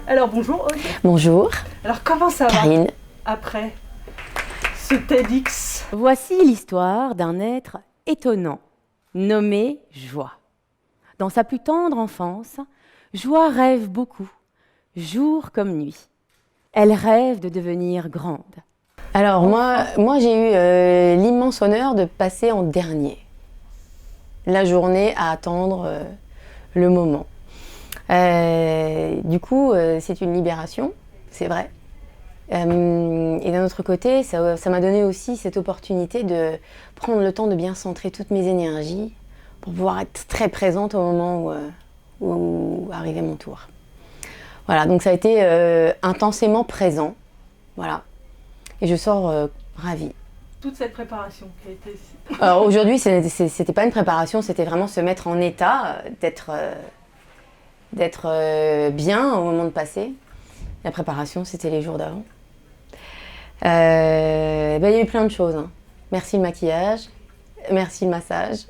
Alors bonjour Aude. Bonjour. Alors comment ça Karine. va après ce TEDx? Voici l'histoire d'un être étonnant, nommé Joie. Dans sa plus tendre enfance, Joie rêve beaucoup, jour comme nuit. Elle rêve de devenir grande. Alors moi j'ai eu l'immense honneur de passer en dernier. La journée à attendre le moment. Du coup, c'est une libération, c'est vrai. Et d'un autre côté, ça m'a donné aussi cette opportunité de prendre le temps de bien centrer toutes mes énergies pour pouvoir être très présente au moment où arrivait mon tour. Voilà, donc ça a été intensément présent, voilà. Et je sors ravie. Toute cette préparation qui a été... Alors aujourd'hui, c'était pas une préparation, c'était vraiment se mettre en état, d'être bien au moment de passer. La préparation, c'était les jours d'avant. Il y a eu plein de choses. Hein. Merci le maquillage, merci le massage,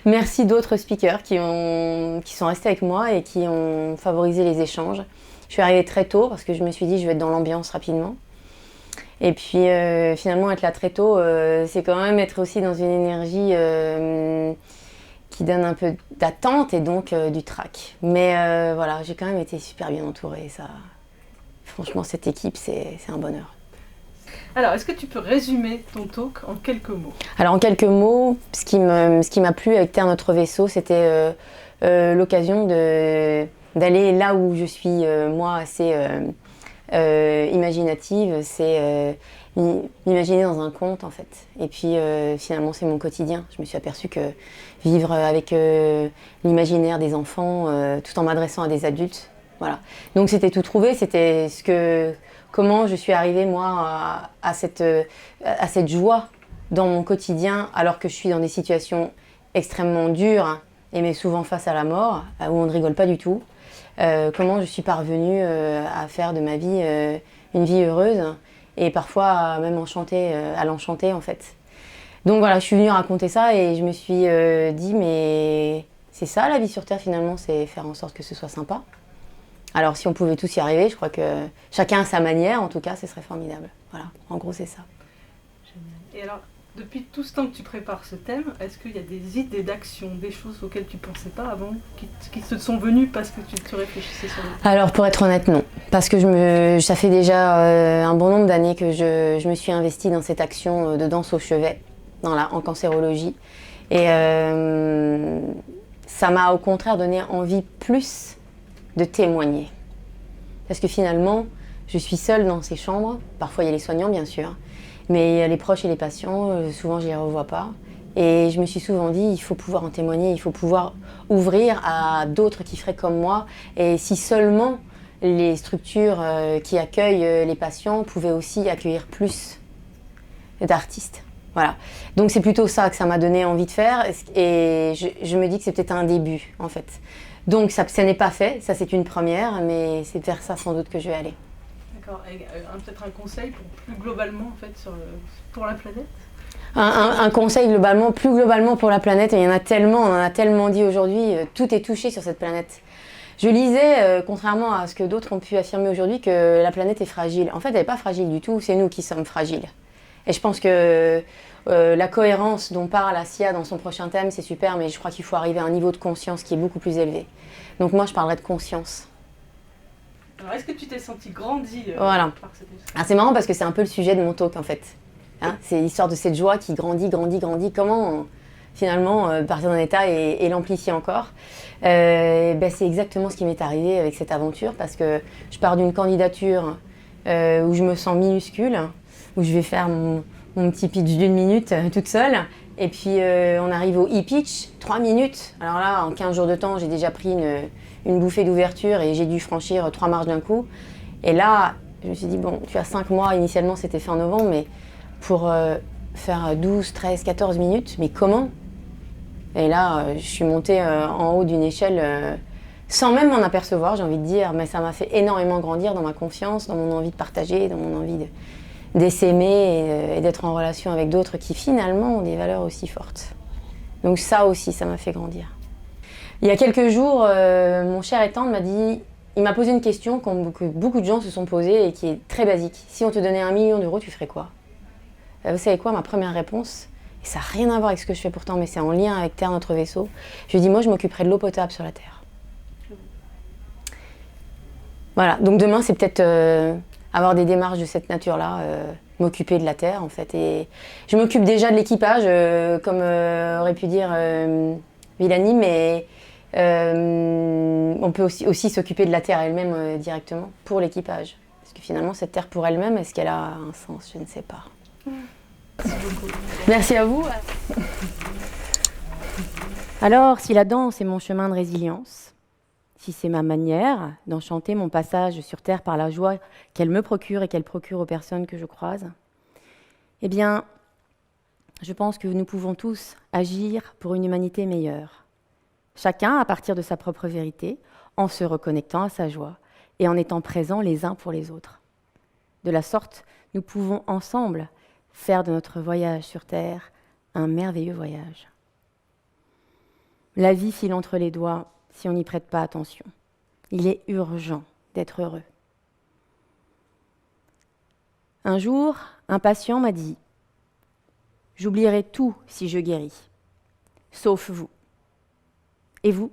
merci d'autres speakers qui sont restés avec moi et qui ont favorisé les échanges. Je suis arrivée très tôt parce que je me suis dit je vais être dans l'ambiance rapidement. Et puis finalement être là très tôt, c'est quand même être aussi dans une énergie qui donne un peu d'attente et donc du trac. Mais voilà, j'ai quand même été super bien entourée. Ça, franchement, cette équipe, c'est un bonheur. Alors, est-ce que tu peux résumer ton talk en quelques mots? Alors, en quelques mots, ce qui m'a plu avec Terre Notre Vaisseau, c'était l'occasion d'aller là où je suis, moi, assez imaginative. C'est m'imaginer dans un conte, en fait. Et puis, finalement, c'est mon quotidien. Je me suis aperçue que vivre avec l'imaginaire des enfants, tout en m'adressant à des adultes, voilà. Donc, c'était tout trouvé. C'était comment je suis arrivée, moi, à cette joie dans mon quotidien, alors que je suis dans des situations extrêmement dures, hein, et mais souvent face à la mort, où on ne rigole pas du tout. Comment je suis parvenue à faire de ma vie une vie heureuse, et parfois même à l'enchanter, en fait. Donc voilà, je suis venue raconter ça, et je me suis dit, mais c'est ça la vie sur Terre, finalement, c'est faire en sorte que ce soit sympa. Alors, si on pouvait tous y arriver, je crois que chacun à sa manière, en tout cas, ce serait formidable. Voilà, en gros, c'est ça. Génial. Et alors, depuis tout ce temps que tu prépares ce thème, est-ce qu'il y a des idées d'action, des choses auxquelles tu ne pensais pas avant, qui te sont venues parce que tu te réfléchissais sur le thème? Alors, pour être honnête, non. Parce que ça fait déjà un bon nombre d'années que je me suis investie dans cette action de danse au chevet, en cancérologie. Et ça m'a au contraire donné envie plus de témoigner. Parce que finalement, je suis seule dans ces chambres. Parfois, il y a les soignants, bien sûr. Mais les proches et les patients, souvent, je ne les revois pas. Et je me suis souvent dit, il faut pouvoir en témoigner, il faut pouvoir ouvrir à d'autres qui feraient comme moi. Et si seulement les structures qui accueillent les patients pouvaient aussi accueillir plus d'artistes. Voilà. Donc, c'est plutôt ça que ça m'a donné envie de faire. Et je me dis que c'est peut-être un début, en fait. Donc ça n'est pas fait, ça c'est une première, mais c'est vers ça sans doute que je vais aller. D'accord, et peut-être un conseil plus globalement en fait pour la planète? Un conseil plus globalement pour la planète, et il y en a tellement, on en a tellement dit aujourd'hui, tout est touché sur cette planète. Je lisais, contrairement à ce que d'autres ont pu affirmer aujourd'hui, que la planète est fragile. En fait, elle n'est pas fragile du tout, c'est nous qui sommes fragiles. Et je pense que la cohérence dont parle Assia dans son prochain thème, c'est super, mais je crois qu'il faut arriver à un niveau de conscience qui est beaucoup plus élevé. Donc moi, je parlerai de conscience. Alors, est-ce que tu t'es sentie grandie voilà. Par cette histoire? Alors, c'est marrant parce que c'est un peu le sujet de mon talk, en fait. Hein, c'est l'histoire de cette joie qui grandit. Comment, finalement, partir d'un état et l'amplifier encore. C'est exactement ce qui m'est arrivé avec cette aventure, parce que je pars d'une candidature où je me sens minuscule, où je vais faire mon petit pitch d'1 minute toute seule. Et puis on arrive au e-pitch, 3 minutes. Alors là, en 15 jours de temps, j'ai déjà pris une bouffée d'ouverture et j'ai dû franchir 3 marches d'un coup. Et là, je me suis dit, bon, tu as 5 mois, initialement c'était fin novembre, mais pour faire 12, 13, 14 minutes, mais comment? Et là, je suis montée en haut d'une échelle sans même m'en apercevoir, j'ai envie de dire, mais ça m'a fait énormément grandir dans ma confiance, dans mon envie de partager, dans mon envie d'essaimer et d'être en relation avec d'autres qui finalement ont des valeurs aussi fortes. Donc ça aussi, ça m'a fait grandir. Il y a quelques jours, mon cher et tendre m'a dit il m'a posé une question que beaucoup de gens se sont posées et qui est très basique. Si on te donnait 1 million d'euros, tu ferais quoi? Vous savez quoi, ma première réponse, et ça n'a rien à voir avec ce que je fais pourtant, mais c'est en lien avec Terre, notre vaisseau, je lui dis, moi, je m'occuperai de l'eau potable sur la Terre. Voilà, donc demain, c'est peut-être avoir des démarches de cette nature-là, m'occuper de la Terre, en fait. Et je m'occupe déjà de l'équipage, comme aurait pu dire Villani, mais on peut aussi s'occuper de la Terre elle-même directement, pour l'équipage. Parce que finalement, cette Terre pour elle-même, est-ce qu'elle a un sens? Je ne sais pas. Merci beaucoup. Merci à vous. Alors, si la danse est mon chemin de résilience, si c'est ma manière d'enchanter mon passage sur Terre par la joie qu'elle me procure et qu'elle procure aux personnes que je croise, eh bien, je pense que nous pouvons tous agir pour une humanité meilleure. Chacun à partir de sa propre vérité, en se reconnectant à sa joie et en étant présents les uns pour les autres. De la sorte, nous pouvons ensemble faire de notre voyage sur Terre un merveilleux voyage. La vie file entre les doigts si on n'y prête pas attention. Il est urgent d'être heureux. Un jour, un patient m'a dit « J'oublierai tout si je guéris, sauf vous. Et vous ?»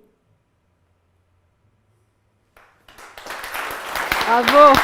Bravo!